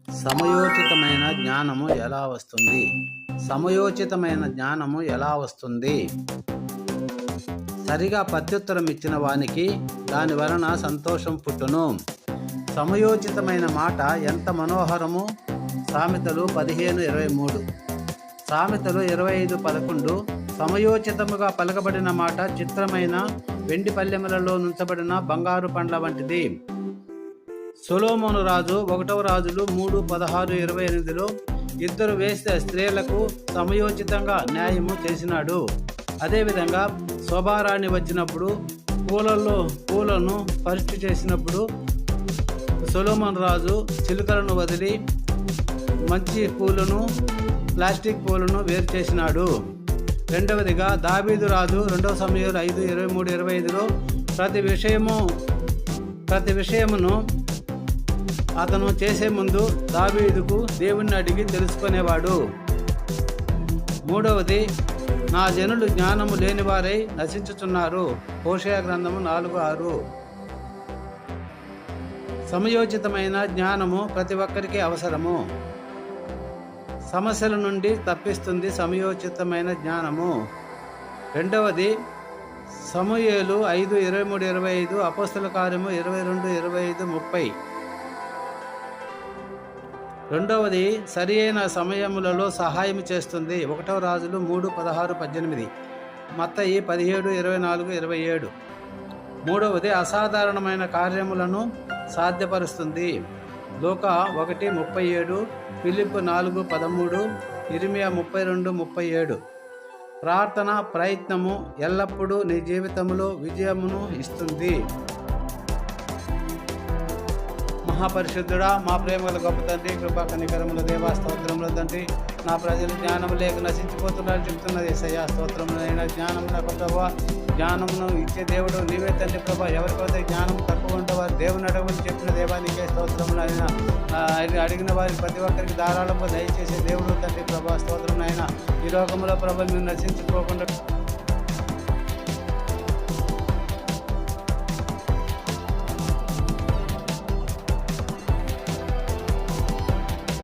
సమయోచితమైన జ్ఞానము ఎలా వస్తుంది? సమయోచితమైన జ్ఞానము ఎలా వస్తుంది? సరిగా ప్రత్యుత్తరం ఇచ్చిన వానికి దాని వలన సంతోషం పుట్టును. సమయోచితమైన మాట ఎంత మనోహరము. సామెతలు 15:23, సామెతలు 25:11. సమయోచితముగా పలకబడిన మాట చిత్రమైన వెండి పల్లెములలో నుంచబడిన బంగారు పండ్ల వంటిది. సొలొమోను రాజు 1వ రాజులు 3:16-28లో ఇద్దరు వేశ్య స్త్రీలకు సమయోచితంగా న్యాయము చేసినాడు. అదేవిధంగా శోభారాణి వచ్చినప్పుడు పూలను పరీక్ష చేసినప్పుడు సొలొమోను రాజు చిలుకలను వదిలి మంచి పూలను ప్లాస్టిక్ పూలను వేరు చేసినాడు. రెండవదిగా దావీదు రాజు 2వ సమూయేలు 5:23-25లో ప్రతి విషయమును అతను చేసే ముందు దావీదుకు దేవుణ్ణి అడిగి తెలుసుకునేవాడు. మూడవది, నా జనులు జ్ఞానము లేనివారై నశించుచున్నారు. హోషేయ గ్రంథము 4:6. సమయోచితమైన జ్ఞానము ప్రతి ఒక్కరికి అవసరము. సమస్యల నుండి తప్పిస్తుంది సమయోచితమైన జ్ఞానము. రెండవది సమూయేలు 5:23-25, అపోస్తల కార్యము 22:25-30. రెండవది సరి అయిన సమయములలో సహాయం చేస్తుంది. 1వ రాజులు 3:16-18, మత్తయి 17:24-27. మూడవది అసాధారణమైన కార్యములను సాధ్యపరుస్తుంది. లూకా 1:37, ఫిలిప్పు 4:13, ఇర్మియా 32:37. ప్రార్థన ప్రయత్నము ఎల్లప్పుడూ నీ జీవితంలో విజయమును ఇస్తుంది. మహాపరిశుద్ధుడా, మా ప్రేమల గొప్ప తండ్రి, కృపా కనికరముల దేవా, స్తోత్రముల తండ్రి. నా ప్రజలు జ్ఞానం లేక నశించిపోతున్నారు చెప్తున్నది ఏసయ్యా. స్తోత్రములైన జ్ఞానమునకు ప్రభా, జ్ఞానమును ఇచ్చే దేవుడు నీవే తండ్రి ప్రభా. ఎవరికైతే జ్ఞానం తక్కువ ఉంటే వారు దేవుని అడగమని చెప్పిన దేవా నీకే స్తోత్రములైన. అడిగిన వారికి ప్రతి ఒక్కరికి ధారాళంగా దయచేసే దేవుడు తండ్రి ప్రభా. స్తోత్రములైన ఈ లోకంలో ప్రభా మేము నశించుకోకుండా